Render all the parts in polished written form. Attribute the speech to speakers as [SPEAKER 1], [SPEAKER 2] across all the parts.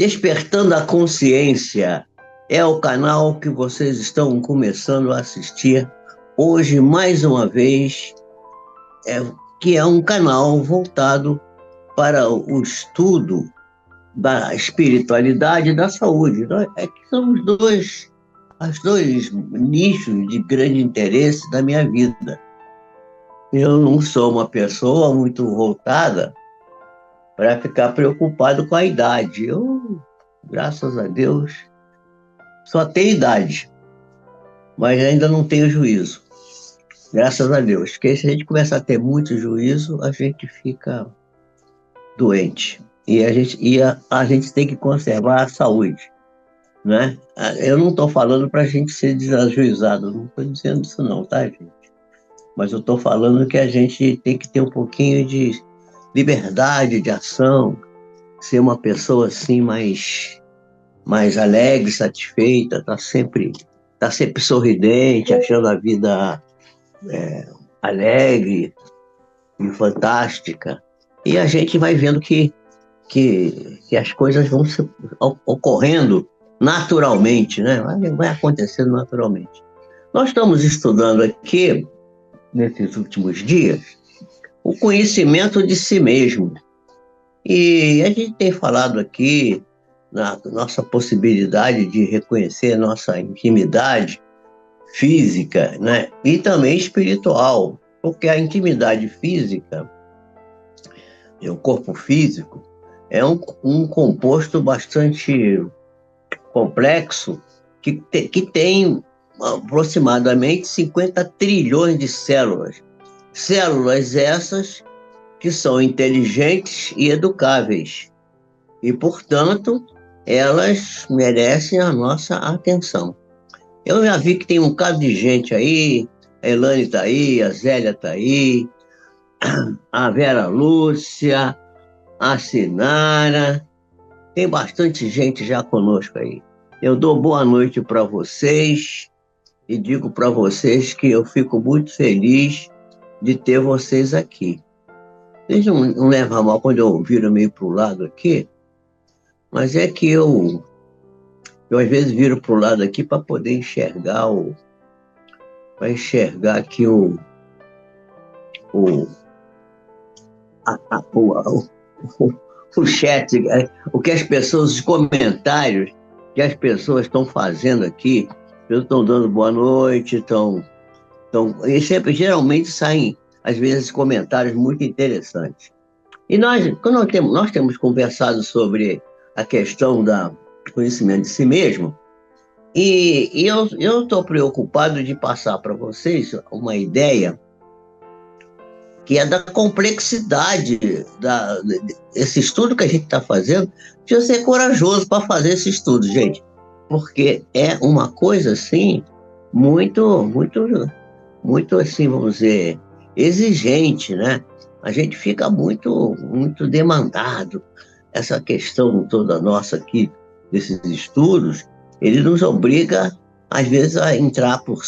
[SPEAKER 1] Despertando a Consciência é o canal que vocês estão começando a assistir hoje, mais uma vez, é, que é um canal voltado para o estudo da espiritualidade e da saúde. É que são os dois nichos de grande interesse da minha vida. Eu não sou uma pessoa muito voltada para ficar preocupado com a idade. Eu, graças a Deus, só tenho idade, mas ainda não tenho juízo. Graças a Deus. Porque se a gente começar a ter muito juízo, a gente fica doente. A gente tem que conservar a saúde, né? Eu não estou falando para a gente ser desajuizado, não estou dizendo isso não, tá, gente? Mas eu estou falando que a gente tem que ter um pouquinho de liberdade de ação, ser uma pessoa assim mais alegre, satisfeita, tá sempre sorridente, achando a vida alegre e fantástica. E a gente vai vendo que as coisas vão ocorrendo naturalmente, né? Vai acontecendo naturalmente. Nós estamos estudando aqui, nesses últimos dias, o conhecimento de si mesmo. E a gente tem falado aqui na nossa possibilidade de reconhecer nossa intimidade física, né? E também espiritual, porque a intimidade física, o corpo físico, é um composto bastante complexo que tem aproximadamente 50 trilhões de células. Células essas que são inteligentes e educáveis. E, portanto, elas merecem a nossa atenção. Eu já vi que tem um bocado de gente aí, a Elane está aí, a Zélia está aí, a Vera Lúcia, a Sinara, tem bastante gente já conosco aí. Eu dou boa noite para vocês e digo para vocês que eu fico muito feliz de ter vocês aqui. Vocês não levam a mal quando eu viro meio para o lado aqui, mas é que eu às vezes viro para o lado aqui para poder enxergar aqui o, a, a, o, o chat, o que as pessoas, os comentários que as pessoas estão fazendo aqui. Eles estão dando boa noite, e sempre, geralmente saem, às vezes, comentários muito interessantes. E nós temos conversado sobre a questão do conhecimento de si mesmo, e eu estou preocupado de passar para vocês uma ideia que é da complexidade desse estudo que a gente está fazendo. Precisa ser corajoso para fazer esse estudo, gente, porque é uma coisa assim muito, muito, muito assim, vamos dizer, exigente, né? A gente fica muito, muito demandado. Essa questão toda nossa aqui, desses estudos, ele nos obriga, às vezes, a entrar por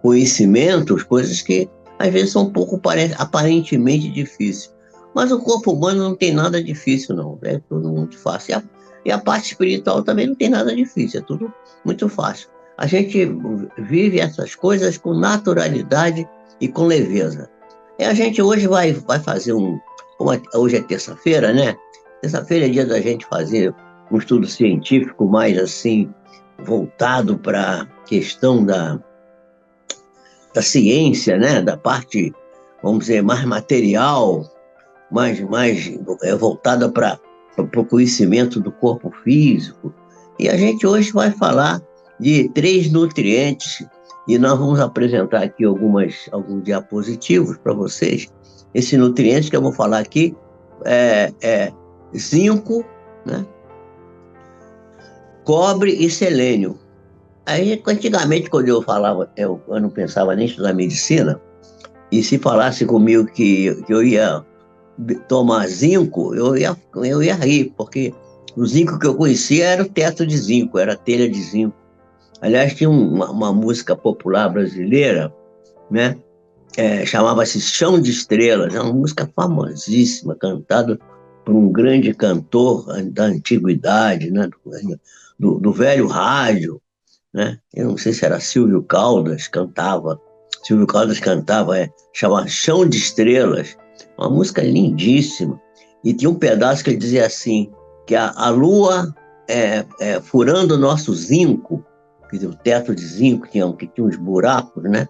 [SPEAKER 1] conhecimentos, coisas que às vezes são um pouco aparentemente difíceis. Mas o corpo humano não tem nada difícil, não. É tudo muito fácil. E a parte espiritual também não tem nada difícil, é tudo muito fácil. A gente vive essas coisas com naturalidade e com leveza. E a gente hoje vai fazer hoje é terça-feira, né? Terça-feira é dia da gente fazer um estudo científico mais assim, voltado para a questão da ciência, né? Da parte, vamos dizer, mais material, mais voltada para o conhecimento do corpo físico. E a gente hoje vai falar de 3 nutrientes, e nós vamos apresentar aqui alguns diapositivos para vocês. Esses nutrientes que eu vou falar aqui é zinco, né? Cobre e selênio. Aí, antigamente, quando eu falava, eu não pensava nem em estudar medicina, e se falasse comigo que eu ia tomar zinco, eu ia rir, porque o zinco que eu conhecia era o teto de zinco, era a telha de zinco. Aliás, tinha uma música popular brasileira, né? Chamava-se Chão de Estrelas, é uma música famosíssima, cantada por um grande cantor da antiguidade, né? Do velho rádio, né? Eu não sei se era Silvio Caldas cantava. Silvio Caldas cantava, chama Chão de Estrelas, uma música lindíssima. E tinha um pedaço que ele dizia assim, que a lua furando o nosso zinco, quer dizer, o teto de zinco que tinha uns buracos, né?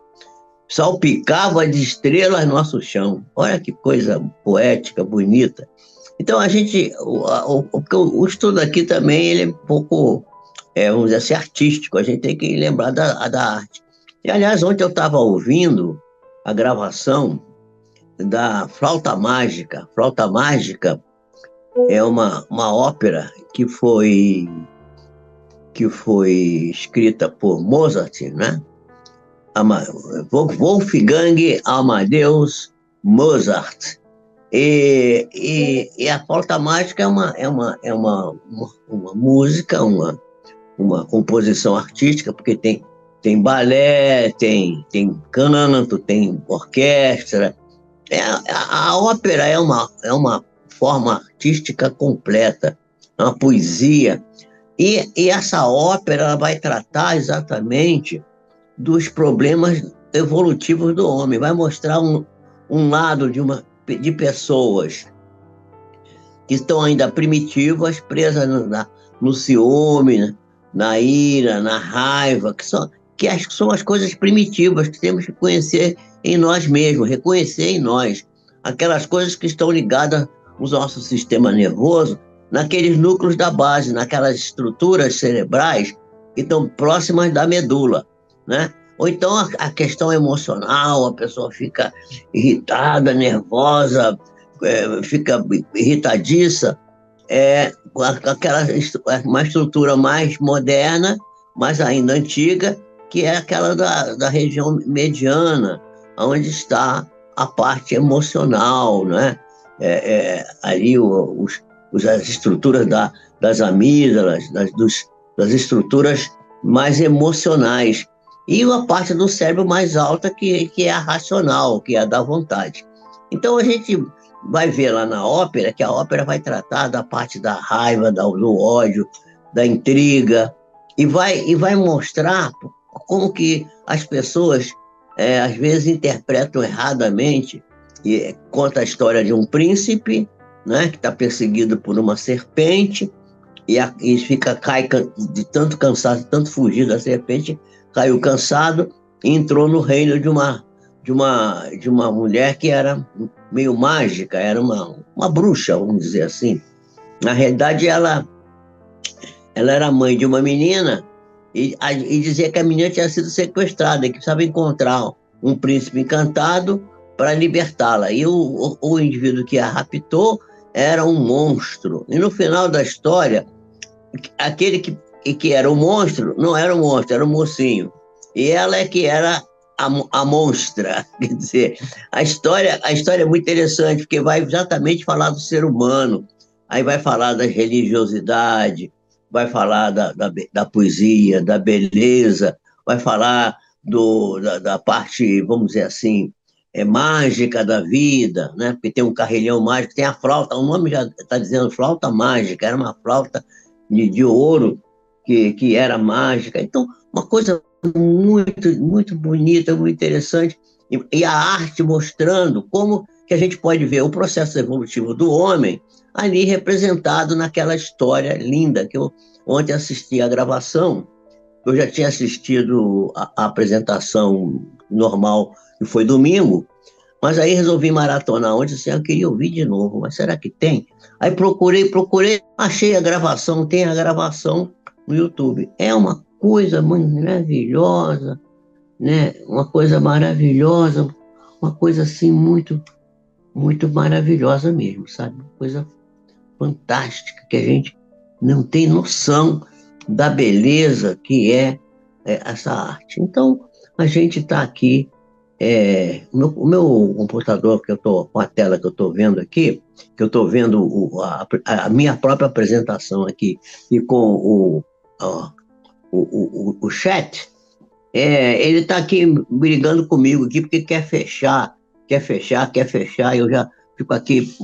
[SPEAKER 1] Salpicava de estrelas nosso chão. Olha que coisa poética, bonita. Então a gente, o estudo aqui também ele é um pouco, vamos dizer assim, artístico. A gente tem que lembrar da arte. E aliás, ontem eu estava ouvindo a gravação da Flauta Mágica. Flauta Mágica é uma ópera que foi escrita por Mozart, né? Wolfgang Amadeus Mozart. E a flauta mágica é uma música, uma composição artística, porque tem balé, tem canto, tem orquestra. A ópera é uma forma artística completa, é uma poesia. E essa ópera ela vai tratar exatamente dos problemas evolutivos do homem, vai mostrar um lado de pessoas que estão ainda primitivas, presas no ciúme, na ira, na raiva, que acho que são as coisas primitivas que temos que conhecer em nós mesmos, reconhecer em nós. Aquelas coisas que estão ligadas ao nosso sistema nervoso, naqueles núcleos da base, naquelas estruturas cerebrais que estão próximas da medula, né? Ou então a questão emocional, a pessoa fica irritada, nervosa, fica irritadiça, uma estrutura mais moderna, mas ainda antiga, que é aquela da região mediana, onde está a parte emocional, né? Ali as estruturas das amígdalas, das estruturas mais emocionais, e uma parte do cérebro mais alta que é a racional, que é a da vontade. Então a gente vai ver lá na ópera que a ópera vai tratar da parte da raiva, do ódio, da intriga, e vai mostrar como que as pessoas às vezes interpretam erradamente, e conta a história de um príncipe, né, que está perseguido por uma serpente, e cai de tanto cansado, de tanto fugir da serpente, caiu cansado e entrou no reino de uma mulher que era meio mágica, era uma bruxa, vamos dizer assim. Na realidade, ela era mãe de uma menina e dizia que a menina tinha sido sequestrada e que precisava encontrar um príncipe encantado para libertá-la. E o indivíduo que a raptou era um monstro. E no final da história, aquele que era o monstro não era o monstro, era o mocinho. E ela é que era a monstra. Quer dizer, a história é muito interessante, porque vai exatamente falar do ser humano, aí vai falar da religiosidade, vai falar da poesia, da beleza, vai falar da parte, vamos dizer assim, mágica da vida, né? Porque tem um carrilhão mágico, tem a flauta, o nome já está dizendo flauta mágica, era uma flauta de ouro que era mágica. Então, uma coisa muito, muito bonita, muito interessante, e a arte mostrando como que a gente pode ver o processo evolutivo do homem ali representado naquela história linda que eu ontem assisti a gravação. Eu já tinha assistido a apresentação normal, que foi domingo, mas aí resolvi maratonar ontem, assim, eu queria ouvir de novo, mas será que tem? Aí procurei, achei a gravação, tem a gravação no YouTube. É uma coisa maravilhosa, né? Uma coisa maravilhosa, uma coisa assim muito, muito maravilhosa mesmo, sabe? Uma coisa fantástica, que a gente não tem noção da beleza que é essa arte. Então, a gente está aqui, o meu computador, com a tela que eu estou vendo aqui, que eu estou vendo a minha própria apresentação aqui, e com o chat, ele está aqui brigando comigo aqui, porque quer fechar, e eu já fico aqui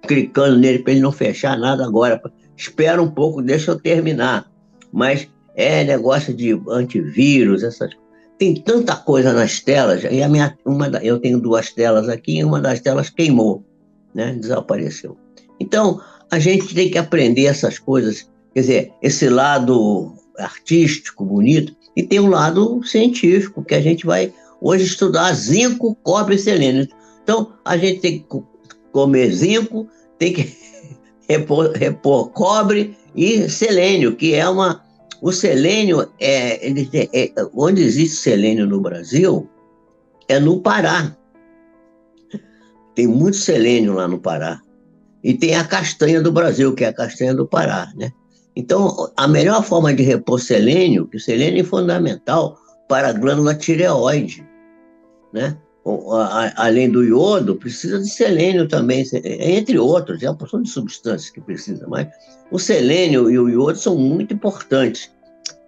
[SPEAKER 1] clicando nele para ele não fechar nada agora. Espera um pouco, deixa eu terminar. Mas é negócio de antivírus, essas tem tanta coisa nas telas, e eu tenho duas telas aqui, e uma das telas queimou, né? Desapareceu. Então, a gente tem que aprender essas coisas, quer dizer, esse lado artístico, bonito, e tem um lado científico, que a gente vai hoje estudar zinco, cobre e selênio. Então, a gente tem que comer zinco, tem que repor cobre e selênio, que é uma. O selênio, onde existe selênio no Brasil, é no Pará. Tem muito selênio lá no Pará. E tem a castanha do Brasil, que é a castanha do Pará, né? Então, a melhor forma de repor selênio, que o selênio é fundamental para a glândula tireoide, né? Além do iodo, precisa de selênio também, entre outros, é uma porção de substâncias que precisa, mas o selênio e o iodo são muito importantes.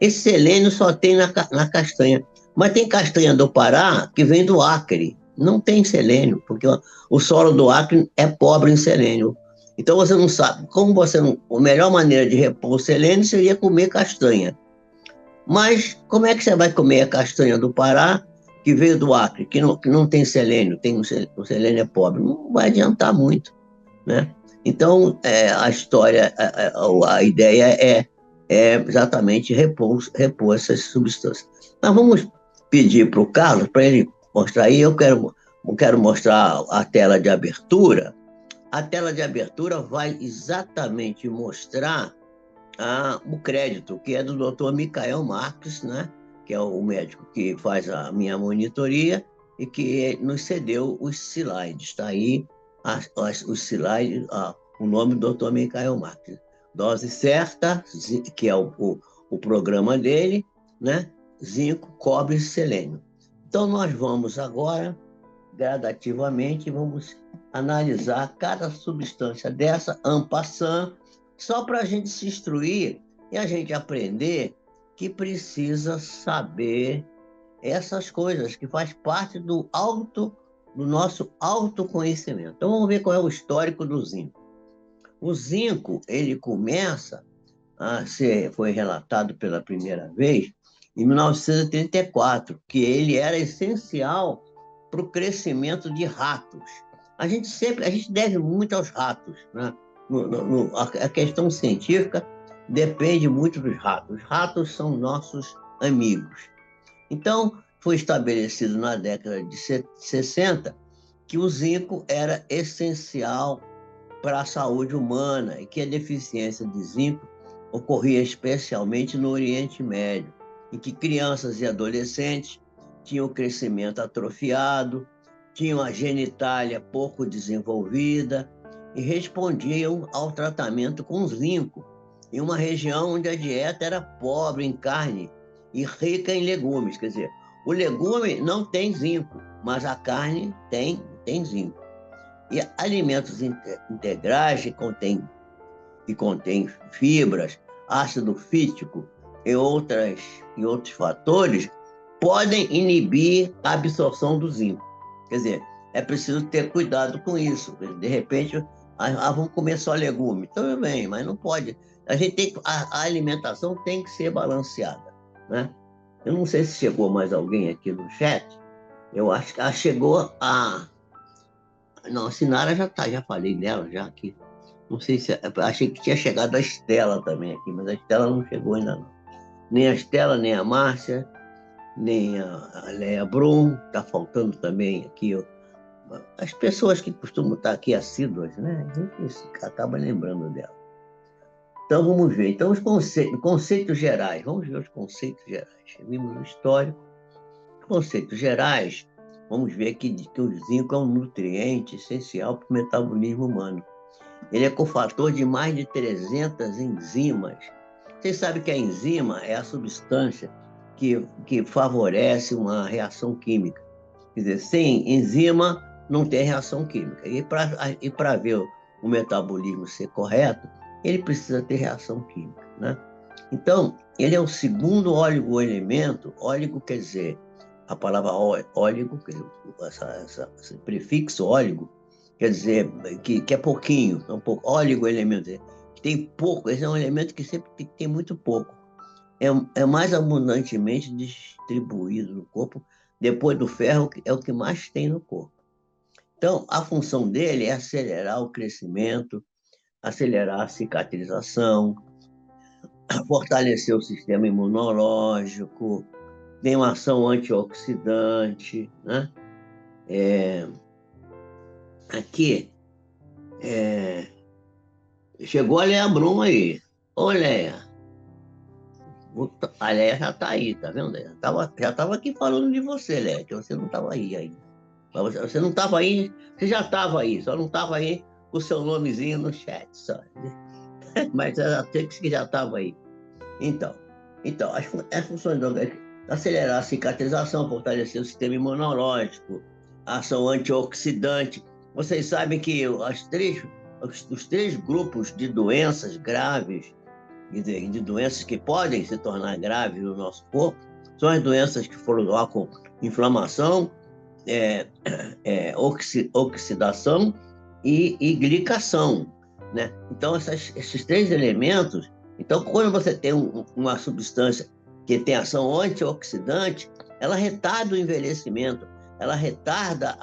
[SPEAKER 1] Esse selênio só tem na castanha, mas tem castanha do Pará que vem do Acre, não tem selênio, porque o solo do Acre é pobre em selênio. Então você não sabe, como você não, a melhor maneira de repor o selênio seria comer castanha. Mas como é que você vai comer a castanha do Pará, que veio do Acre, que não tem selênio, o selênio é pobre? Não vai adiantar muito, né? Então, a história, a ideia é exatamente repor essas substâncias. Nós vamos pedir para o Carlos, para ele mostrar aí, eu quero mostrar a tela de abertura. A tela de abertura vai exatamente mostrar o crédito, que é do Dr. Michael Marques, né? Que é o médico que faz a minha monitoria e que nos cedeu os slides. Está aí os slides, o nome do Dr. Michael Marques. Dose certa, que é o programa dele, né? Zinco, cobre e selênio. Então, nós vamos agora, gradativamente, vamos analisar cada substância dessa, en passant, só para a gente se instruir e a gente aprender que precisa saber essas coisas, que faz parte do nosso autoconhecimento. Então, vamos ver qual é o histórico do zinco. O zinco, ele começa foi relatado pela primeira vez em 1934, que ele era essencial para o crescimento de ratos. A gente deve muito aos ratos, né? A questão científica depende muito dos ratos. Os ratos são nossos amigos. Então, foi estabelecido na década de 60 que o zinco era essencial para a saúde humana e que a deficiência de zinco ocorria especialmente no Oriente Médio, em que crianças e adolescentes tinham o crescimento atrofiado, tinham a genitália pouco desenvolvida e respondiam ao tratamento com zinco, em uma região onde a dieta era pobre em carne e rica em legumes. Quer dizer, o legume não tem zinco, mas a carne tem zinco. E alimentos integrais que contém fibras, ácido fítico e outros fatores podem inibir a absorção do zinco. Quer dizer, é preciso ter cuidado com isso. De repente, vamos comer só legume. Tudo bem, mas não pode. A alimentação tem que ser balanceada, né? Eu não sei se chegou mais alguém aqui no chat. Eu acho que chegou a... Não, a Sinara já falei dela já aqui. Não sei se... Achei que tinha chegado a Estela também aqui, mas a Estela não chegou ainda não. Nem a Estela, nem a Márcia, nem a Leia Brum. Está faltando também aqui as pessoas que costumam estar aqui assíduas, né? A gente acaba lembrando dela. Então, vamos ver. Então, os conceitos gerais. Vamos ver os conceitos gerais. Vimos o histórico. Conceitos gerais, vamos ver que o zinco é um nutriente essencial para o metabolismo humano. Ele é cofator de mais de 300 enzimas. Vocês sabem que a enzima é a substância que favorece uma reação química. Quer dizer, sem enzima não tem reação química. E para ver o metabolismo ser correto, ele precisa ter reação química, né? Então, ele é o segundo oligoelemento. Óligo quer dizer, a palavra óligo, esse prefixo óligo, quer dizer, que é pouquinho, é um pouco, oligoelementos, que tem pouco, esse é um elemento que sempre tem muito pouco. É mais abundantemente distribuído no corpo, depois do ferro, é o que mais tem no corpo. Então, a função dele é acelerar o crescimento, acelerar a cicatrização, fortalecer o sistema imunológico, tem uma ação antioxidante, né? Aqui, chegou a Leia Brum aí. Ô, Leia, a Leia já está aí, tá vendo? Já tava aqui falando de você, Leia, que você não estava aí ainda. Você não estava aí, você já estava aí, só não estava aí com o seu nomezinho no chat, só. Mas eu sei que já estava aí. Então, as funções do acelerar a cicatrização, fortalecer o sistema imunológico, a ação antioxidante. Vocês sabem que os três grupos de doenças graves, de doenças que podem se tornar graves no nosso corpo, são as doenças que foram lá com inflamação, é, oxidação e glicação, né? Então, esses três elementos. Então, quando você tem uma substância que tem ação antioxidante, ela retarda o envelhecimento, ela retarda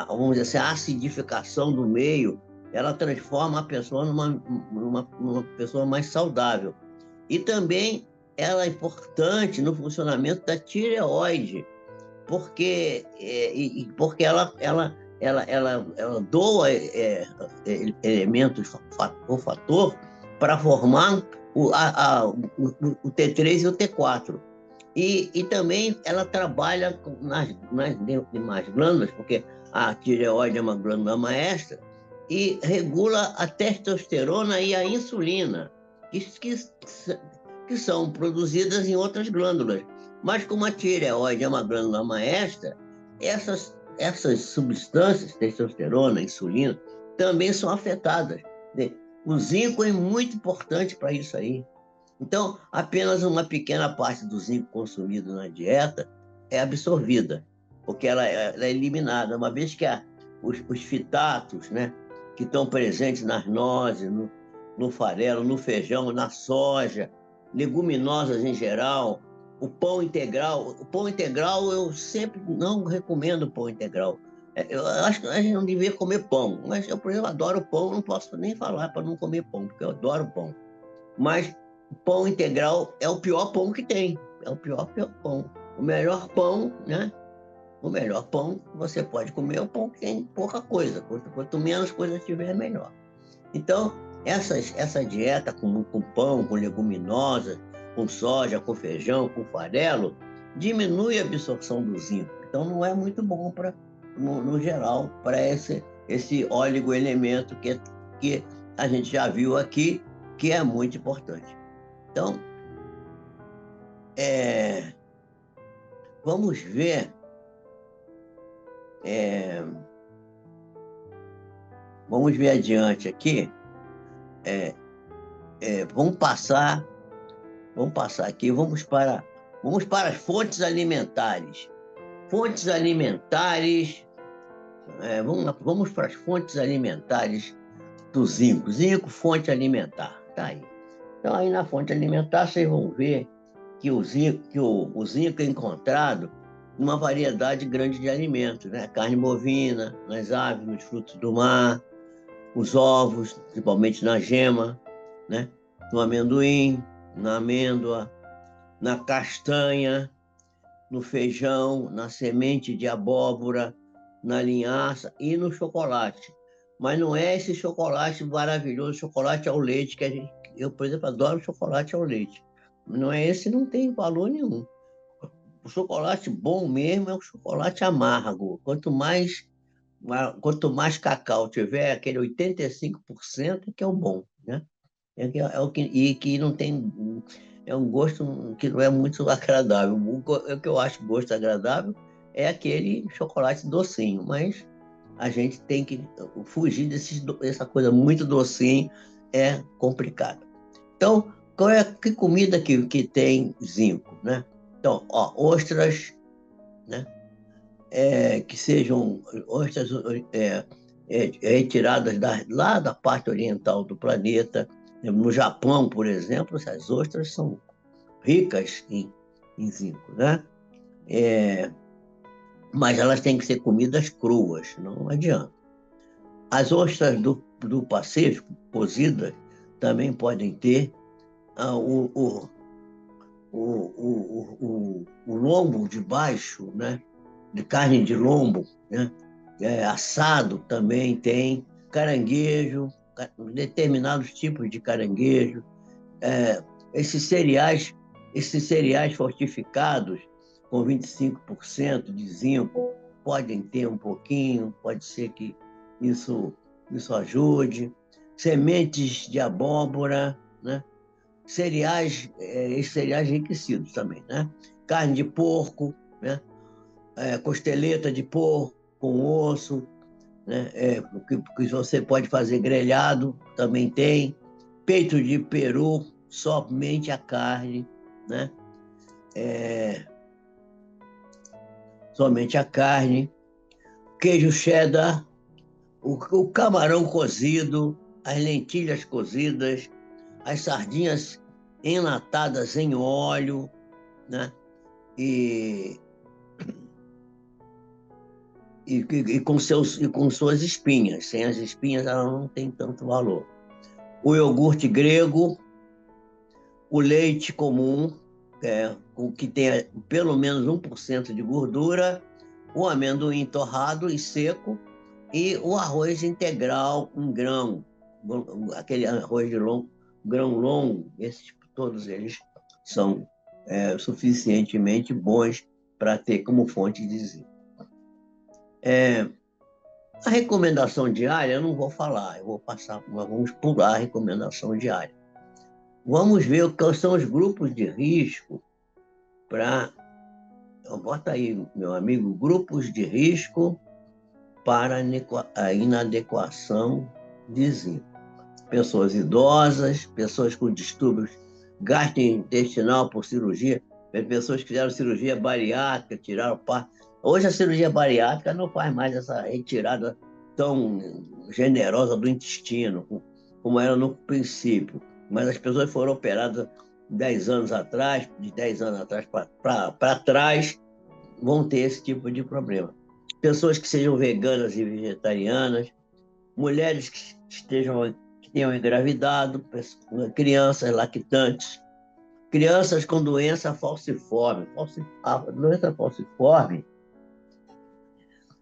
[SPEAKER 1] vamos dizer assim, a acidificação do meio, ela transforma a pessoa numa pessoa mais saudável. E também ela é importante no funcionamento da tireoide, porque ela doa elementos, o fator, para formar o T3 e o T4. E também ela trabalha nas demais glândulas, porque a tireoide é uma glândula maestra, e regula a testosterona e a insulina, que são produzidas em outras glândulas. Mas como a tireoide é uma glândula maestra, essas substâncias, testosterona, insulina, também são afetadas. O zinco é muito importante para isso aí. Então, apenas uma pequena parte do zinco consumido na dieta é absorvida, porque ela é eliminada, uma vez que os fitatos, né, que estão presentes nas nozes, no farelo, no feijão, na soja, leguminosas em geral, o pão integral eu sempre não recomendo pão integral. Eu acho que a gente não devia comer pão, mas eu, por exemplo, adoro pão, não posso nem falar para não comer pão, porque eu adoro pão. Mas o pão integral é o pior pão que tem, é o pior pão. O melhor pão, né? O melhor pão que você pode comer é o pão que tem pouca coisa. Quanto menos coisa tiver, melhor. Então, essa dieta com pão, com leguminosas, com soja, com feijão, com farelo, diminui a absorção do zinco. Então, não é muito bom, no geral, para esse oligoelemento que a gente já viu aqui, que é muito importante. Então, vamos ver. Vamos ver adiante aqui. Vamos passar aqui, vamos para as fontes alimentares. Fontes alimentares, vamos para as fontes alimentares do zinco. Zinco, fonte alimentar. Tá aí. Então, aí na fonte alimentar, vocês vão ver que o zinco é encontrado numa variedade grande de alimentos, né? Carne bovina, nas aves, nos frutos do mar, os ovos, principalmente na gema, né? No amendoim, na amêndoa, na castanha, no feijão, na semente de abóbora, na linhaça e no chocolate. Mas não é esse chocolate maravilhoso, chocolate ao leite, que eu, por exemplo, adoro chocolate ao leite. Não é esse, não tem valor nenhum. O chocolate bom mesmo é o chocolate amargo. Quanto mais cacau tiver, aquele 85% que é o bom, né? E que não tem. É um gosto que não é muito agradável. O que eu acho gosto agradável é aquele chocolate docinho, mas a gente tem que fugir dessa coisa muito docinho, é complicado. Então, que comida que tem zinco, né? Então, ostras, né? Que sejam ostras retiradas lá da parte oriental do planeta. No Japão, por exemplo, as ostras são ricas em zinco, né? Mas elas têm que ser comidas cruas, não adianta. As ostras do Pacífico, cozidas, também podem ter o, o lombo de baixo, né? De carne de lombo, né? Assado também tem, caranguejo, determinados tipos de caranguejo, é, esses cereais, esses cereais fortificados com 25% de zinco podem ter um pouquinho, pode ser que isso, isso ajude. Sementes de abóbora, né? Cereais, esses cereais enriquecidos também, né? Carne de porco, né? Costeleta de porco com osso, né? Que você pode fazer grelhado, também tem. Peito de peru, somente a carne, né? Somente a carne. Queijo cheddar, o camarão cozido, as lentilhas cozidas, as sardinhas enlatadas em óleo, né? E, e com suas espinhas. Sem as espinhas, ela não tem tanto valor. O iogurte grego, o leite comum, o que tem pelo menos 1% de gordura, o amendoim torrado e seco e o arroz integral em grão, aquele arroz de grão longo, todos eles são suficientemente bons para ter como fonte de zinco. A recomendação diária eu não vou falar, eu vou passar, nós vamos pular a recomendação diária. Vamos ver quais são os grupos de risco para. Bota aí, meu amigo, grupos de risco para a inadequação de zinco. Pessoas idosas, pessoas com distúrbios gastrointestinal por cirurgia, pessoas que fizeram cirurgia bariátrica, tiraram parte. Hoje a cirurgia bariátrica não faz mais essa retirada tão generosa do intestino, como era no princípio. Mas as pessoas foram operadas 10 anos atrás, de 10 anos atrás para trás, vão ter esse tipo de problema. Pessoas que sejam veganas e vegetarianas, mulheres que tenham engravidado, crianças lactantes, crianças com doença falciforme. A doença falciforme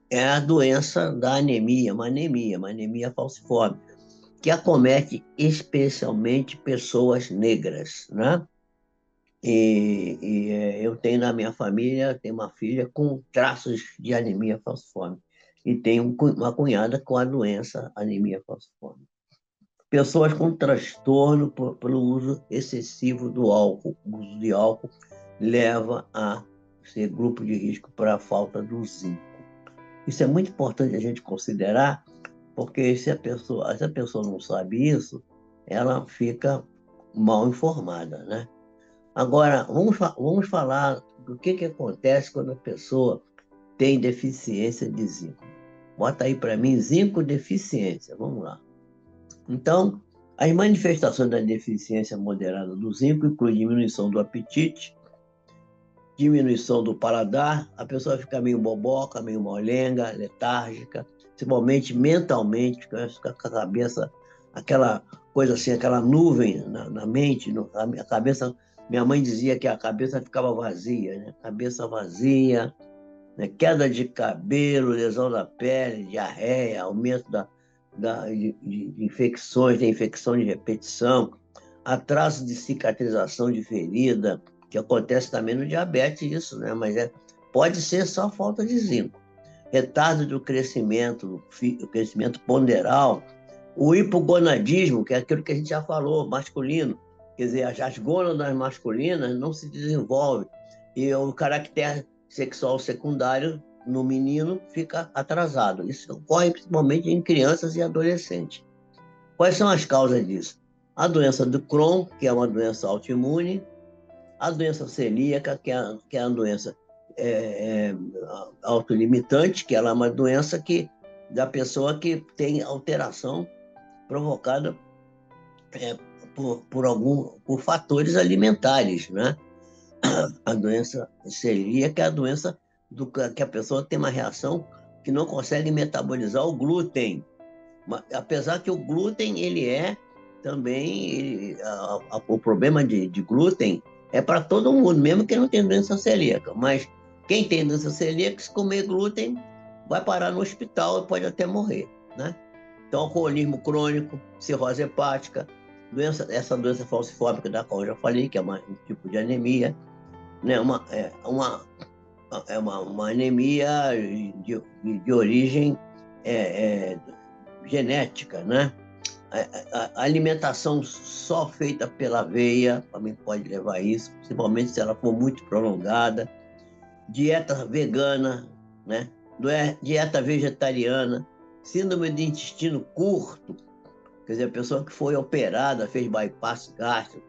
[SPEAKER 1] é a doença da anemia, uma anemia falciforme, que acomete especialmente pessoas negras, né? Eu tenho na minha família, tenho uma filha com traços de anemia falciforme e tenho uma cunhada com a doença anemia falciforme. Pessoas com transtorno pelo uso excessivo do álcool. O uso de álcool leva a ser grupo de risco para a falta do zinco. Isso é muito importante a gente considerar, porque se a pessoa não sabe isso, ela fica mal informada, né? Agora, vamos falar do que acontece quando a pessoa tem deficiência de zinco. Bota aí para mim, zinco deficiência. Vamos lá. Então, as manifestações da deficiência moderada do zinco incluem diminuição do apetite, diminuição do paladar, a pessoa fica meio boboca, meio molenga, letárgica, principalmente mentalmente, fica com a cabeça, aquela coisa assim, aquela nuvem na mente, a cabeça. Minha mãe dizia que a cabeça ficava vazia, né? Cabeça vazia, né? Queda de cabelo, lesão da pele, diarreia, aumento de infecções, da infecção de repetição, atraso de cicatrização de ferida, que acontece também no diabetes, isso, né? Mas pode ser só falta de zinco. Retardo do crescimento, o crescimento ponderal, o hipogonadismo, que é aquilo que a gente já falou, masculino, quer dizer, as gônadas masculinas não se desenvolvem e o caractere sexual secundário no menino fica atrasado. Isso ocorre principalmente em crianças e adolescentes. Quais são as causas disso? A doença do Crohn, que é uma doença autoimune, a doença celíaca, que é uma doença autolimitante, que ela é uma doença que da pessoa que tem alteração provocada por fatores alimentares, né? A doença celíaca é a doença que a pessoa tem uma reação que não consegue metabolizar o glúten. Apesar que o glúten, ele é também, o problema de glúten é para todo mundo, mesmo quem não tem doença celíaca. Mas quem tem doença celíaca, se comer glúten, vai parar no hospital e pode até morrer, né? Então, alcoolismo crônico, cirrose hepática, essa doença falcifóbica da qual eu já falei, que é um tipo de anemia, né? Uma anemia de origem é, é, genética, né? A alimentação só feita pela aveia também pode levar a isso, principalmente se ela for muito prolongada. Dieta vegana, né? Dieta vegetariana, síndrome de intestino curto, quer dizer, a pessoa que foi operada, fez bypass gástrico,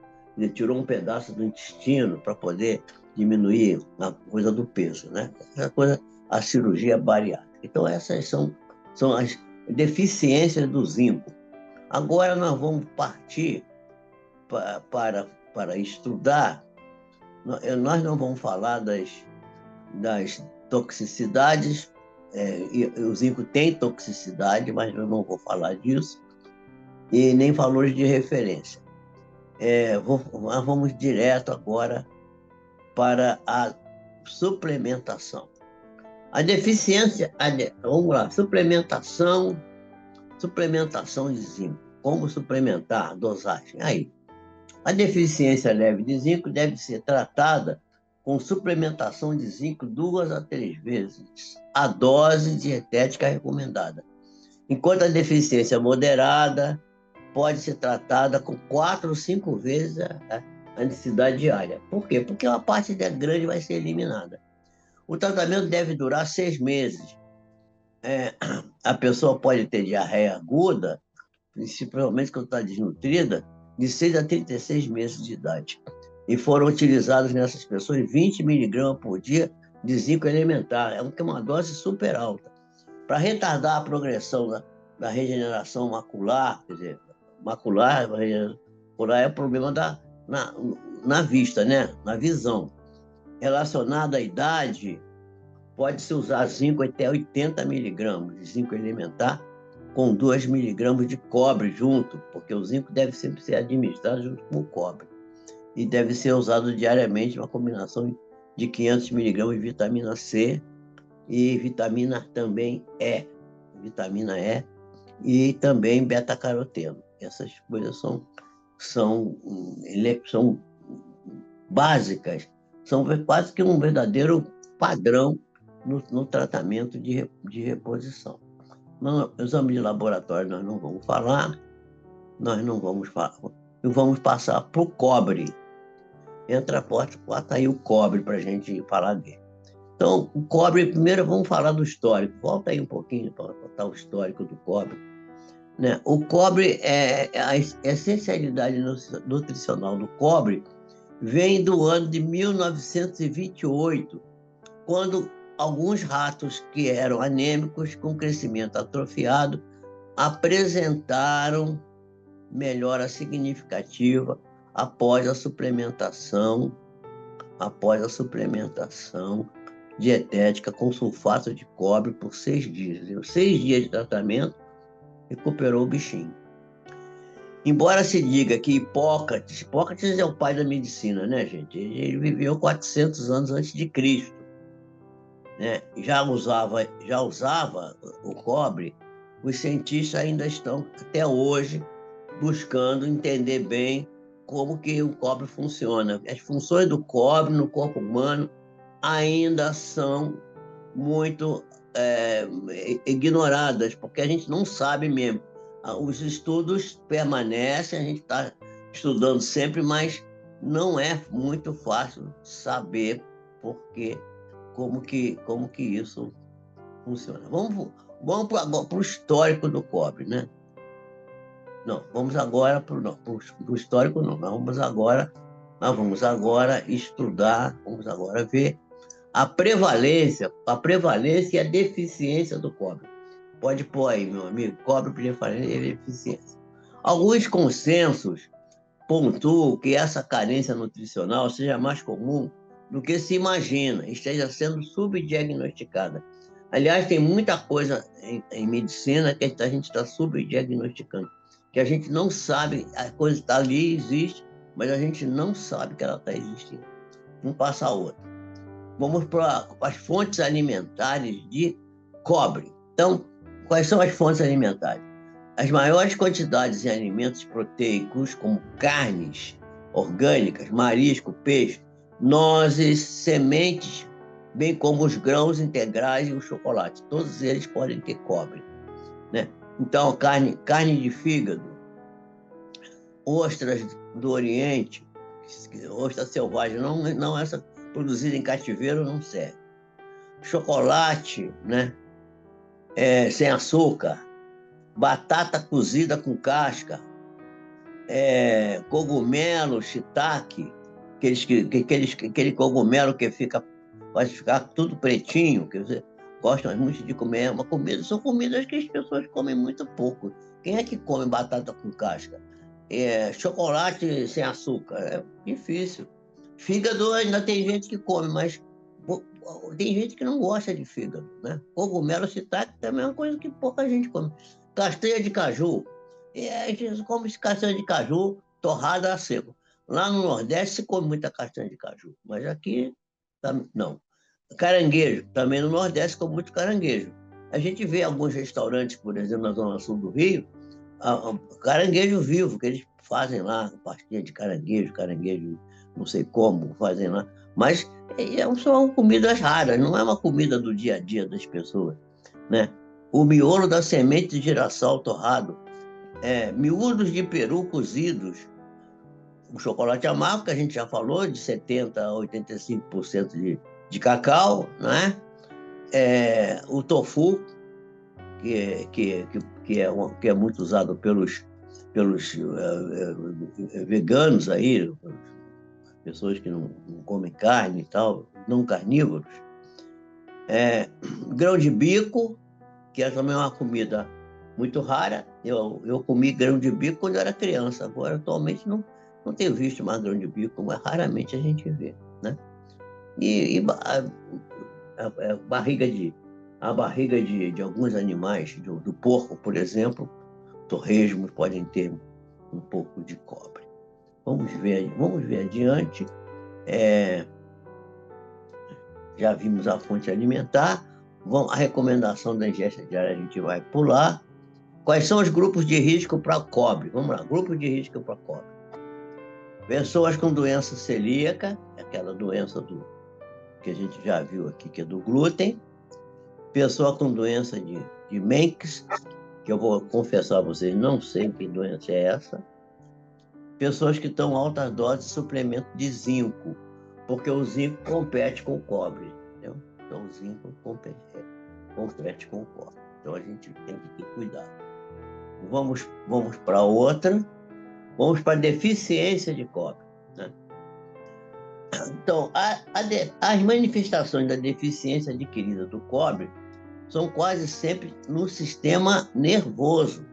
[SPEAKER 1] tirou um pedaço do intestino para poder diminuir a coisa do peso, né? Essa coisa, a cirurgia bariátrica. Então, essas são as deficiências do zinco. Agora nós vamos partir para estudar. Nós não vamos falar das toxicidades, o zinco tem toxicidade, mas eu não vou falar disso, e nem valores de referência. Nós vamos direto agora para a suplementação. A deficiência, vamos lá, suplementação de zinco. Como suplementar? Dosagem. Aí, a deficiência leve de zinco deve ser tratada com suplementação de zinco 2 a 3 vezes a dose dietética recomendada. Enquanto a deficiência moderada pode ser tratada com 4 ou 5 vezes a necessidade diária. Por quê? Porque uma parte grande vai ser eliminada. O tratamento deve durar 6 meses. A pessoa pode ter diarreia aguda, principalmente quando está desnutrida, de 6 a 36 meses de idade. E foram utilizados nessas pessoas 20 miligramas por dia de zinco elementar, que é uma dose super alta. Para retardar a progressão da regeneração macular, quer dizer, macular é o problema na vista, né? Na visão. Relacionado à idade, pode-se usar zinco até 80 miligramas de zinco elementar com 2 miligramas de cobre junto, porque o zinco deve sempre ser administrado junto com o cobre. E deve ser usado diariamente uma combinação de 500 miligramas de vitamina C e vitamina também E, vitamina E e também beta-caroteno. Essas coisas são básicas, são quase que um verdadeiro padrão no tratamento de reposição. No exame de laboratório nós não vamos falar, e vamos passar para o cobre. Bota aí o cobre para a gente falar dele. Então, o cobre, primeiro vamos falar do histórico. Volta aí um pouquinho para botar o histórico do cobre. Né? O cobre, a essencialidade nutricional do cobre vem do ano de 1928, quando alguns ratos que eram anêmicos, com crescimento atrofiado, apresentaram melhora significativa após a suplementação dietética com sulfato de cobre por 6 dias. Em 6 dias de tratamento, recuperou o bichinho. Embora se diga que Hipócrates é o pai da medicina, né, gente? Ele viveu 400 anos antes de Cristo, né? Já usava o cobre. Os cientistas ainda estão, até hoje, buscando entender bem como que o cobre funciona. As funções do cobre no corpo humano ainda são muito ignoradas, porque a gente não sabe mesmo. Os estudos permanecem, a gente está estudando sempre, mas não é muito fácil saber como que isso funciona. Vamos para o histórico do cobre, né? Não, vamos agora para o histórico, não. Nós vamos agora estudar, vamos agora ver a prevalência e a deficiência do cobre. Pode pôr aí, meu amigo, cobre preferência e deficiência. Alguns consensos pontuam que essa carência nutricional seja mais comum do que se imagina, esteja sendo subdiagnosticada. Aliás, tem muita coisa em medicina que a gente está subdiagnosticando, que a gente não sabe, a coisa está ali, existe, mas a gente não sabe que ela está existindo. Vamos passar a outra. Vamos para as fontes alimentares de cobre. Então, quais são as fontes alimentares? As maiores quantidades em alimentos proteicos, como carnes orgânicas, marisco, peixe, nozes, sementes, bem como os grãos integrais e o chocolate. Todos eles podem ter cobre, né? Então, carne de fígado, ostras do Oriente, ostra selvagem, não essa produzida em cativeiro não serve. Chocolate, né? Sem açúcar, batata cozida com casca, cogumelo, shiitake, aquele cogumelo que pode ficar tudo pretinho, que você gosta muito de comer, é uma comida, são comidas que as pessoas comem muito pouco. Quem é que come batata com casca? Chocolate sem açúcar, é difícil. Fígado ainda tem gente que come, mas tem gente que não gosta de fígado, né? Cogumelo, shiitake também é uma coisa que pouca gente come. Castanha de caju. A gente come castanha de caju torrada a seco. Lá no Nordeste se come muita castanha de caju, mas aqui não. Caranguejo, também no Nordeste se come muito caranguejo. A gente vê alguns restaurantes, por exemplo, na Zona Sul do Rio, caranguejo vivo, que eles fazem lá, pastinha de caranguejo, não sei como, fazem lá. Mas são comidas raras, não é uma comida do dia a dia das pessoas, né? O miolo da semente de girassol torrado, miúdos de peru cozidos, o chocolate amargo, que a gente já falou, de 70% a 85% de cacau, né? O tofu, que é muito usado pelos veganos aí, pessoas que não comem carne e tal, não carnívoros. Grão de bico, que também é uma comida muito rara. Eu comi grão de bico quando eu era criança. Agora, atualmente, não tenho visto mais grão de bico, mas raramente a gente vê, né? A barriga de alguns animais, do porco, por exemplo, torresmos podem ter um pouco de cobre. Vamos ver adiante. Já vimos a fonte alimentar. A recomendação da ingesta diária a gente vai pular. Quais são os grupos de risco para cobre? Vamos lá, grupo de risco para cobre. Pessoas com doença celíaca, aquela doença que a gente já viu aqui, que é do glúten. Pessoa com doença de Menkes, que eu vou confessar a vocês, não sei que doença é essa. Pessoas que estão altas doses de suplemento de zinco, porque o zinco compete com o cobre, entendeu? Então, o zinco compete com o cobre. Então, a gente tem que ter cuidado. Vamos para outra. Vamos para a deficiência de cobre, né? Então, as manifestações da deficiência adquirida do cobre são quase sempre no sistema nervoso,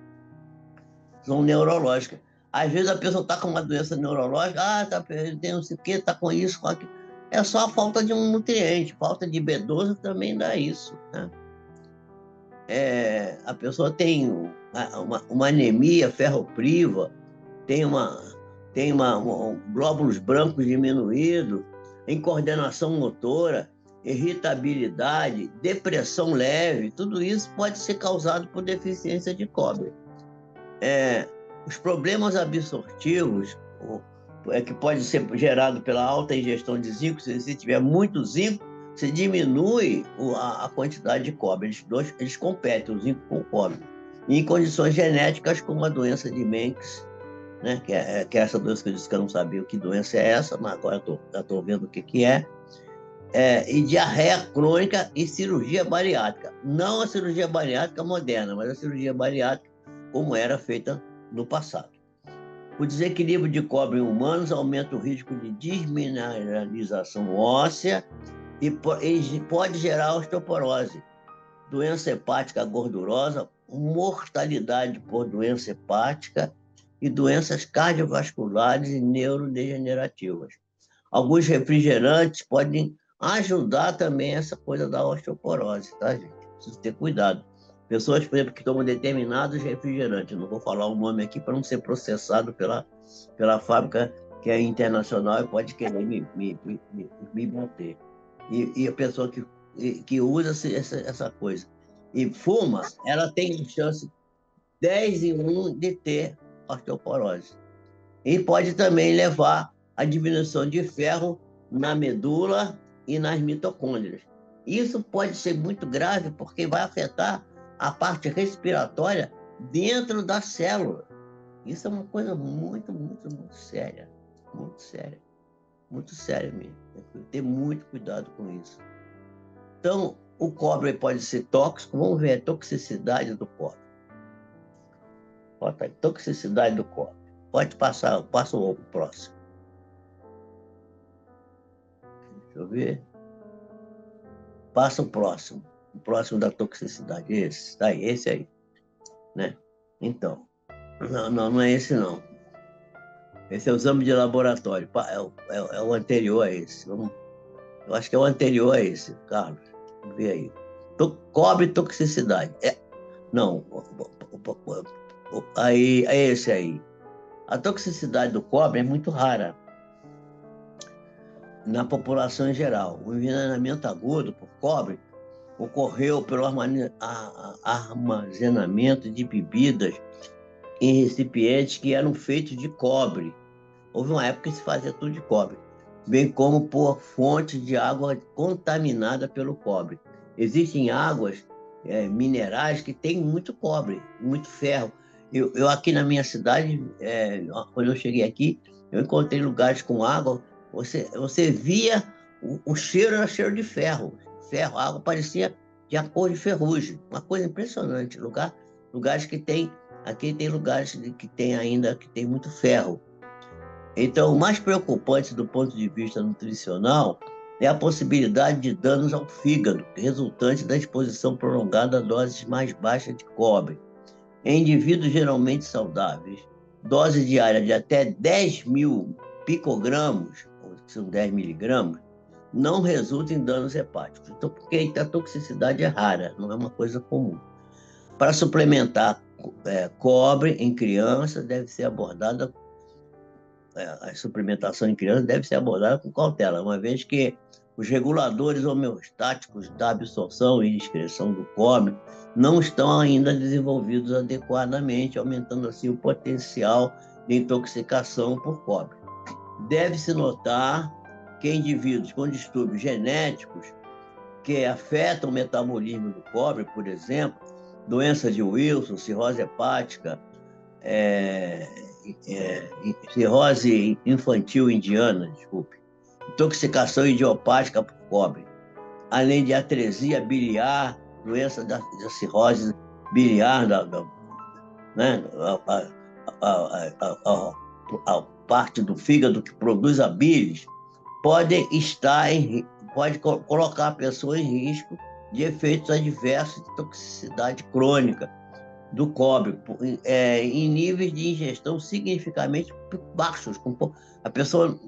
[SPEAKER 1] são neurológicas. Às vezes a pessoa está com uma doença neurológica, tem não sei o quê, está com isso, com aquilo. É só a falta de um nutriente, falta de B12 também dá isso, né? A pessoa tem uma anemia ferropriva, tem glóbulos brancos diminuídos, incoordenação motora, irritabilidade, depressão leve, tudo isso pode ser causado por deficiência de cobre. Os problemas absortivos, que pode ser gerado pela alta ingestão de zinco, se você tiver muito zinco, você diminui a quantidade de cobre. Eles competem, o zinco com o cobre. E em condições genéticas, como a doença de Menkes, né, que é essa doença que eu disse que eu não sabia que doença é essa, mas agora já estou vendo o que é. E diarreia crônica e cirurgia bariátrica. Não a cirurgia bariátrica moderna, mas a cirurgia bariátrica como era feita no passado. O desequilíbrio de cobre em humanos aumenta o risco de desmineralização óssea e pode gerar osteoporose. doença hepática gordurosa, mortalidade por doença hepática e doenças cardiovasculares e neurodegenerativas. Alguns refrigerantes podem ajudar também essa coisa da osteoporose, tá, gente? Preciso ter cuidado. Pessoas, por exemplo, que tomam determinados refrigerantes, não vou falar o nome aqui para não ser processado pela fábrica que é internacional e pode querer me bater. E a pessoa que usa essa coisa e fuma, ela tem chance 10 em 1 de ter osteoporose. E pode também levar à diminuição de ferro na medula e nas mitocôndrias. Isso pode ser muito grave porque vai afetar a parte respiratória dentro da célula. Isso é uma coisa muito, muito, muito séria. Muito séria. Muito séria mesmo. Tem que ter muito cuidado com isso. Então, o cobre pode ser tóxico. Vamos ver a toxicidade do cobre. Bota aí, toxicidade do cobre. Pode passar, passa o próximo. Deixa eu ver. Passa o próximo. O próximo da toxicidade. Esse, tá aí, esse aí. Né? Então, não é esse não. Esse é o exame de laboratório. É o anterior a esse. Eu acho que é o anterior a esse, Carlos. Vê aí. Cobre toxicidade. Não. Aí, é esse aí. A toxicidade do cobre é muito rara na população em geral. O envenenamento agudo por cobre ocorreu pelo armazenamento de bebidas em recipientes que eram feitos de cobre. Houve uma época que se fazia tudo de cobre, bem como por fontes de água contaminada pelo cobre. Existem águas minerais que têm muito cobre, muito ferro. Eu aqui na minha cidade, quando eu cheguei aqui, eu encontrei lugares com água, você via o cheiro, era cheiro de ferro. A água parecia de a cor de ferrugem, uma coisa impressionante. Lugares que tem, aqui tem lugares que tem muito ferro. Então, o mais preocupante do ponto de vista nutricional é a possibilidade de danos ao fígado, resultante da exposição prolongada a doses mais baixas de cobre. Em indivíduos geralmente saudáveis, dose diária de até 10.000 picogramos, ou que são 10 miligramas, não resulta em danos hepáticos. Então, porque a toxicidade é rara, não é uma coisa comum. Para suplementar cobre em crianças, deve ser abordada a suplementação em crianças deve ser abordada com cautela, uma vez que os reguladores homeostáticos da absorção e excreção do cobre não estão ainda desenvolvidos adequadamente, aumentando assim o potencial de intoxicação por cobre. Deve-se notar que indivíduos com distúrbios genéticos que afetam o metabolismo do cobre, por exemplo, doença de Wilson, cirrose hepática, cirrose infantil indiana, desculpe, intoxicação idiopática por cobre, além de atresia biliar, doença da cirrose biliar, né, a parte do fígado que produz a bilis, pode colocar a pessoa em risco de efeitos adversos de toxicidade crônica do cobre, em níveis de ingestão significativamente baixos. A pessoa,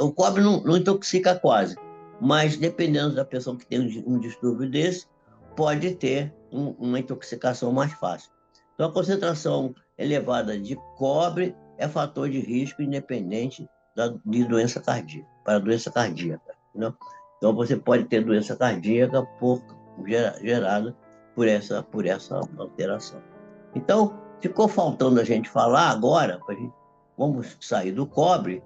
[SPEAKER 1] o cobre não intoxica quase, mas dependendo da pessoa que tem um distúrbio desse, pode ter uma intoxicação mais fácil. Então, a concentração elevada de cobre é fator de risco independente de doença cardíaca, para doença cardíaca. Entendeu? Então, você pode ter doença cardíaca gerada por essa alteração. Então, ficou faltando a gente falar agora, vamos sair do cobre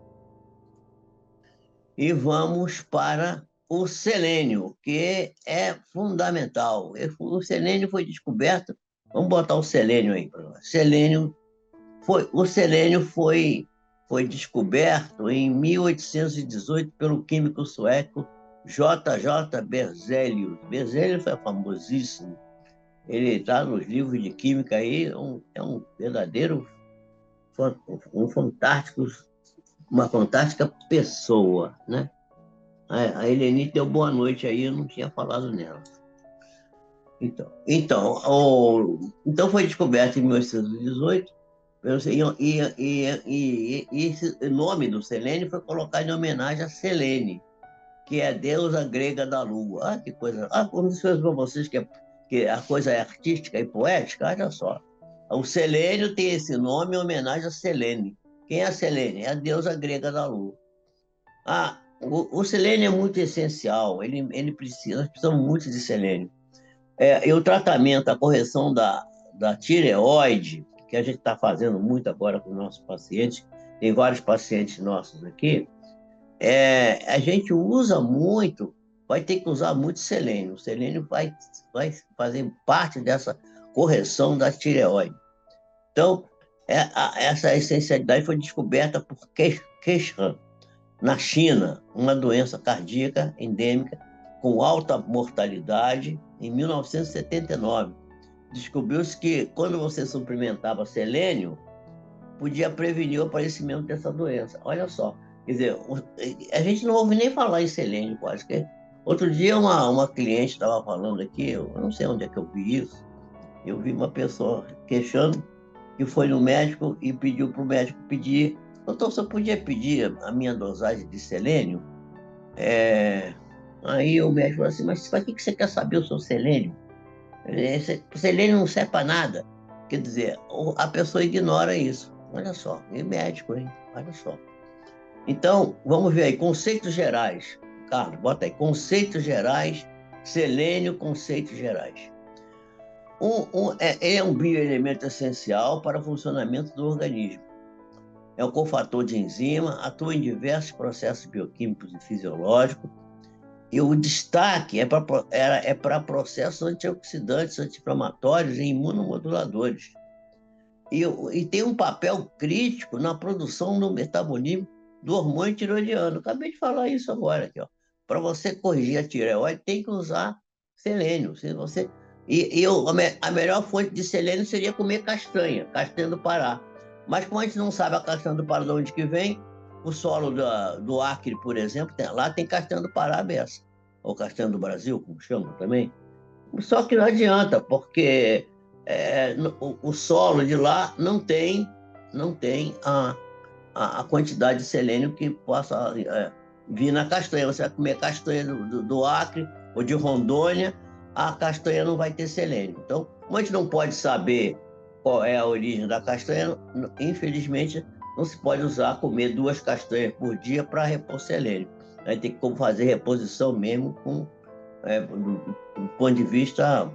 [SPEAKER 1] e vamos para o selênio, que é fundamental. O selênio foi descoberto, vamos botar o selênio aí para nós. O selênio foi descoberto em 1818 pelo químico sueco J.J. Berzelius. Berzelius foi famosíssimo. Ele está nos livros de química aí, é um verdadeiro, uma fantástica pessoa, né? A Eleni deu boa noite aí, eu não tinha falado nela. Então foi descoberto em 1818, eu sei, e esse nome do selênio foi colocado em homenagem a Selene, que é a deusa grega da lua. Ah, que coisa! Ah, como se fosse para vocês que a coisa é artística e poética, olha só. O selênio tem esse nome em homenagem a Selene. Quem é a Selene? É a deusa grega da lua. O selênio é muito essencial, ele precisa, nós precisamos muito de selênio. E o tratamento, a correção da tireoide, que a gente está fazendo muito agora com os nossos pacientes, tem vários pacientes nossos aqui, a gente usa muito, vai ter que usar muito selênio. O selênio vai fazer parte dessa correção da tireoide. Então, essa essencialidade foi descoberta por Keishan, na China, uma doença cardíaca endêmica com alta mortalidade, em 1979. Descobriu-se que quando você suplementava selênio, podia prevenir o aparecimento dessa doença. Olha só, quer dizer, a gente não ouve nem falar em selênio quase que. Outro dia uma cliente estava falando aqui, eu não sei onde é que eu vi isso, eu vi uma pessoa queixando que foi no médico e pediu para o médico pedir, doutor, você podia pedir a minha dosagem de selênio? É, Aí o médico falou assim, mas para que você quer saber o seu selênio? O selênio não serve para nada. Quer dizer, a pessoa ignora isso. Olha só, e médico, hein? Olha só. Então, vamos ver aí, conceitos gerais. Carlos, bota aí, conceitos gerais, selênio, conceitos gerais. É um bioelemento essencial para o funcionamento do organismo. É um cofator de enzima, atua em diversos processos bioquímicos e fisiológicos. E o destaque é para processos antioxidantes, anti-inflamatórios e imunomoduladores. E tem um papel crítico na produção do metabolismo do hormônio tiroidiano. Acabei de falar isso agora aqui, ó. Para você corrigir a tireoide, tem que usar selênio. Se você... a melhor fonte de selênio seria comer castanha, castanha do Pará. Mas como a gente não sabe a castanha do Pará de onde que vem, o solo do Acre, por exemplo, lá tem castanha do Pará beça, ou castanha do Brasil, como chama também. Só que não adianta, porque o solo de lá não tem a quantidade de selênio que possa vir na castanha. Você vai comer castanha do Acre ou de Rondônia, a castanha não vai ter selênio. Então, como a gente não pode saber qual é a origem da castanha, infelizmente, não se pode comer 2 castanhas por dia para repor selênio. Vai ter que fazer reposição mesmo do ponto de vista,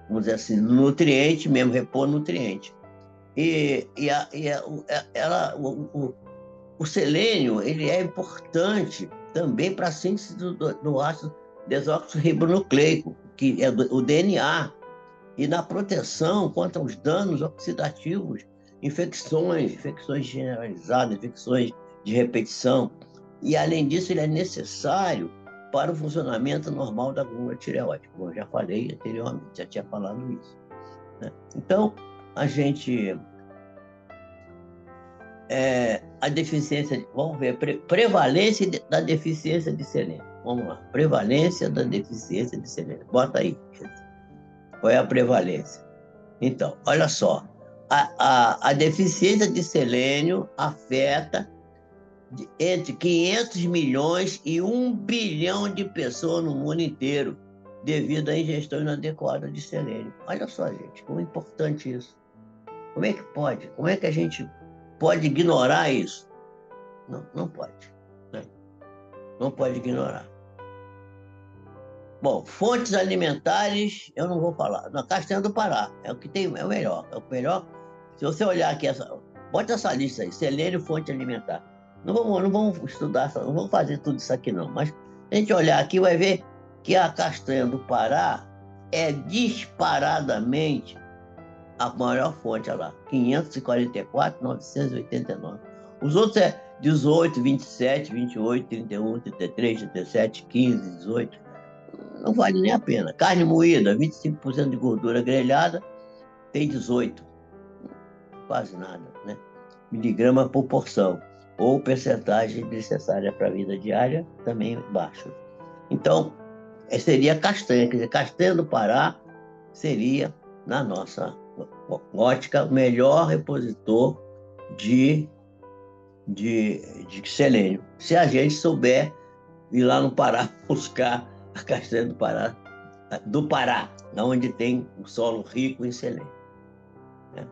[SPEAKER 1] vamos dizer assim, nutriente mesmo, repor nutriente. E o selênio ele é importante também para a síntese do ácido desoxirribonucleico, que é o DNA, e na proteção contra os danos oxidativos, infecções generalizadas, infecções de repetição. E, além disso, ele é necessário para o funcionamento normal da glândula tireoide, como eu já falei anteriormente, já tinha falado isso, né? Então, a gente a deficiência, vamos ver, prevalência da deficiência de selênio. Vamos lá, prevalência da deficiência de selênio. Bota aí, qual é a prevalência? Então, olha só, a deficiência de selênio afeta entre 500 milhões e 1 bilhão de pessoas no mundo inteiro, devido à ingestão inadequada de selênio. Olha só, gente, como é importante isso. Como é que pode? Como é que a gente pode ignorar isso? Não, não pode, né? Não pode ignorar. Bom, fontes alimentares, eu não vou falar. Na castanha do Pará, é o que tem, é o melhor. É o melhor. Se você olhar aqui, bota essa lista aí, selênio, fonte alimentar. Não vamos estudar, não vamos fazer tudo isso aqui não, mas a gente olhar aqui vai ver que a castanha do Pará é disparadamente a maior fonte, olha lá, 544, 989. Os outros é 18, 27, 28, 31, 33, 37, 15, 18. Não vale nem a pena. Carne moída, 25% de gordura grelhada, tem 18. Quase nada, né? Miligrama por porção. Ou percentagem necessária para a vida diária, também baixo. Então, seria castanha, quer dizer, castanha do Pará seria, na nossa ótica, o melhor repositor de selênio. Se a gente souber ir lá no Pará buscar a castanha do Pará, onde tem um solo rico em selênio, né?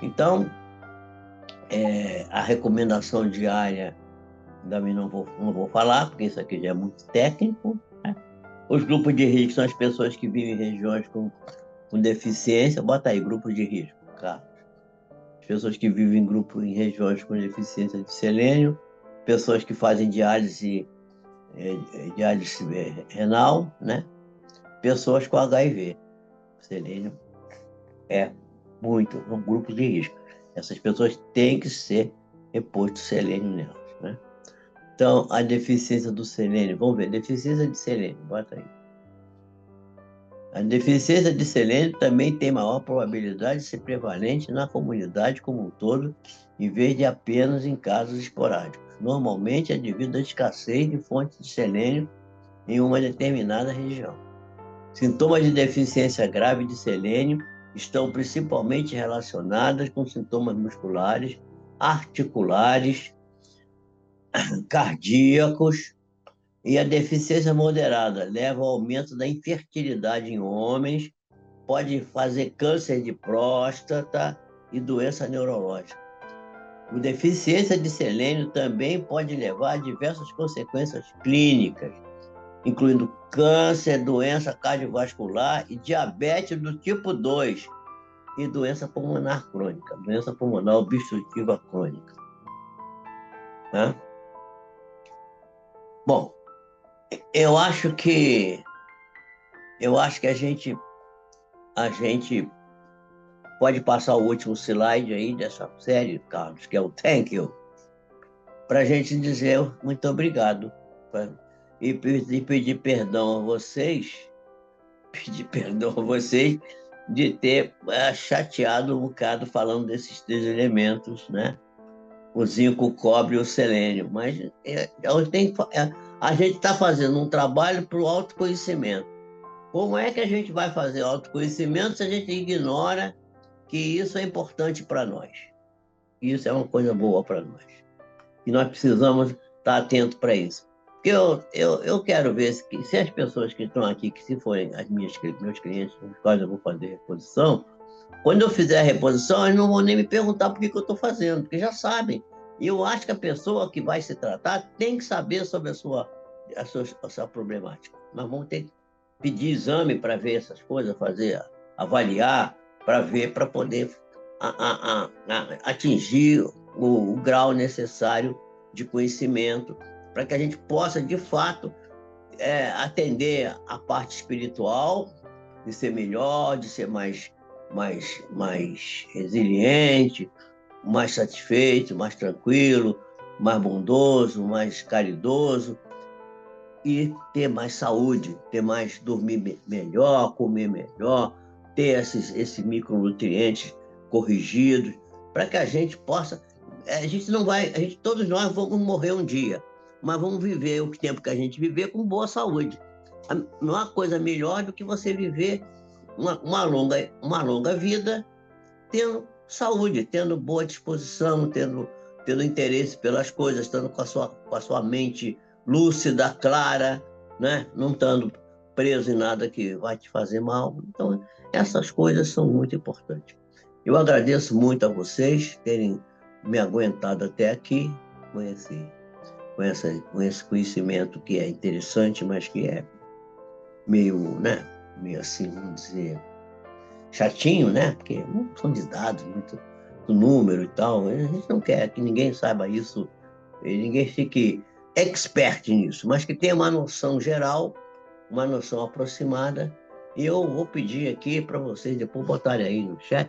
[SPEAKER 1] Então, a recomendação diária, também não vou falar, porque isso aqui já é muito técnico, né? Os grupos de risco são as pessoas que vivem em regiões com deficiência. Bota aí, grupos de risco, Carlos. As pessoas que vivem em regiões com deficiência de selênio, pessoas que fazem diálise renal, né? Pessoas com HIV. Selênio é muito um grupo de risco. Essas pessoas têm que ser reposto selênio nelas, né? Então, a deficiência do selênio, vamos ver, deficiência de selênio, bota aí. A deficiência de selênio também tem maior probabilidade de ser prevalente na comunidade como um todo, em vez de apenas em casos esporádicos. Normalmente é devido à escassez de fontes de selênio em uma determinada região. Sintomas de deficiência grave de selênio estão principalmente relacionados com sintomas musculares, articulares, cardíacos, e a deficiência moderada leva ao aumento da infertilidade em homens, pode fazer câncer de próstata e doença neurológica. A deficiência de selênio também pode levar a diversas consequências clínicas, incluindo câncer, doença cardiovascular e diabetes do tipo 2 e doença pulmonar crônica, doença pulmonar obstrutiva crônica, né? Bom, eu acho que a gente pode passar o último slide aí dessa série, Carlos, que é o thank you, para a gente dizer muito obrigado e pedir perdão a vocês, de ter chateado um bocado falando desses 3 elementos, né? O zinco, o cobre e o selênio. Mas a gente está fazendo um trabalho para o autoconhecimento. Como é que a gente vai fazer autoconhecimento se a gente ignora que isso é importante para nós? Isso é uma coisa boa para nós. E nós precisamos estar atentos para isso. Porque eu quero ver se as pessoas que estão aqui, que se forem meus clientes, com os quais eu vou fazer reposição, quando eu fizer a reposição, eles não vão nem me perguntar por que eu estou fazendo, porque já sabem. E eu acho que a pessoa que vai se tratar tem que saber sobre a sua problemática. Nós vamos ter que pedir exame para ver essas coisas, avaliar, para ver, para poder atingir o grau necessário de conhecimento, para que a gente possa, de fato, atender a parte espiritual, de ser melhor, de ser mais resiliente, mais satisfeito, mais tranquilo, mais bondoso, mais caridoso, e ter mais saúde, dormir melhor, comer melhor, ter esses micronutrientes corrigidos, para que a gente possa. Todos nós vamos morrer um dia, mas vamos viver o tempo que a gente viver com boa saúde. Não há coisa melhor do que você viver uma longa vida tendo saúde, tendo boa disposição, tendo interesse pelas coisas, estando com a sua mente lúcida, clara, né? Não estando preso em nada que vai te fazer mal. Então, essas coisas são muito importantes. Eu agradeço muito a vocês terem me aguentado até aqui com esse conhecimento que é interessante, mas que é meio, né? Meio assim, vamos dizer, chatinho, né? Porque são de dados, muito do número e tal. A gente não quer que ninguém saiba isso, e ninguém fique expert nisso, mas que tenha uma noção geral, uma noção aproximada. E eu vou pedir aqui para vocês depois botarem aí no chat,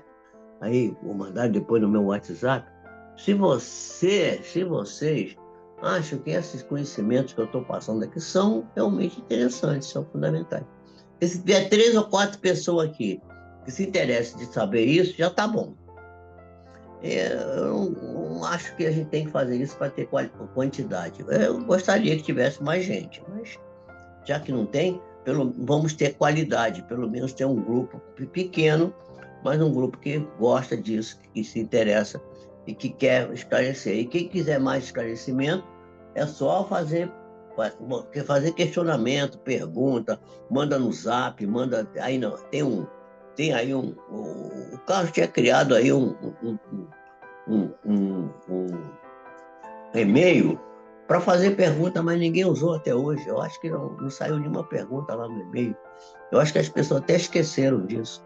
[SPEAKER 1] aí vou mandar depois no meu WhatsApp, se vocês acham que esses conhecimentos que eu estou passando aqui são realmente interessantes, são fundamentais. E se tiver 3 ou 4 pessoas aqui que se interessem de saber isso, já está bom. Eu não acho que a gente tem que fazer isso para ter quantidade. Eu gostaria que tivesse mais gente, mas já que não tem, vamos ter qualidade, pelo menos ter um grupo pequeno, mas um grupo que gosta disso, que se interessa e que quer esclarecer. E quem quiser mais esclarecimento, é só fazer questionamento, pergunta, manda no Zap, manda. Aí não, tem aí o Carlos tinha criado aí um e-mail para fazer pergunta, mas ninguém usou até hoje. Eu acho que não saiu nenhuma pergunta lá no e-mail. Eu acho que as pessoas até esqueceram disso.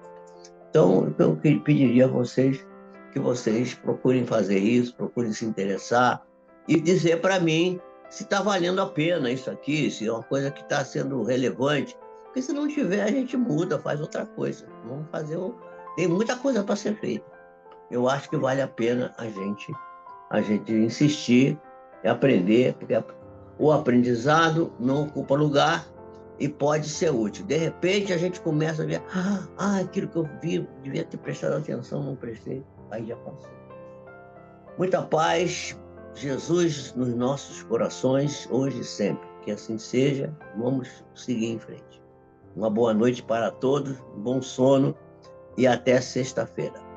[SPEAKER 1] Então, eu pediria a vocês que vocês procurem fazer isso, procurem se interessar e dizer para mim se está valendo a pena isso aqui, se é uma coisa que está sendo relevante. Porque se não tiver, a gente muda, faz outra coisa. Vamos fazer. Tem muita coisa para ser feita. Eu acho que vale a pena a gente insistir e aprender, porque o aprendizado não ocupa lugar e pode ser útil. De repente, a gente começa a ver, aquilo que eu vi, devia ter prestado atenção, não prestei, aí já passou. Muita paz, Jesus nos nossos corações, hoje e sempre. Que assim seja, vamos seguir em frente. Uma boa noite para todos, um bom sono e até sexta-feira.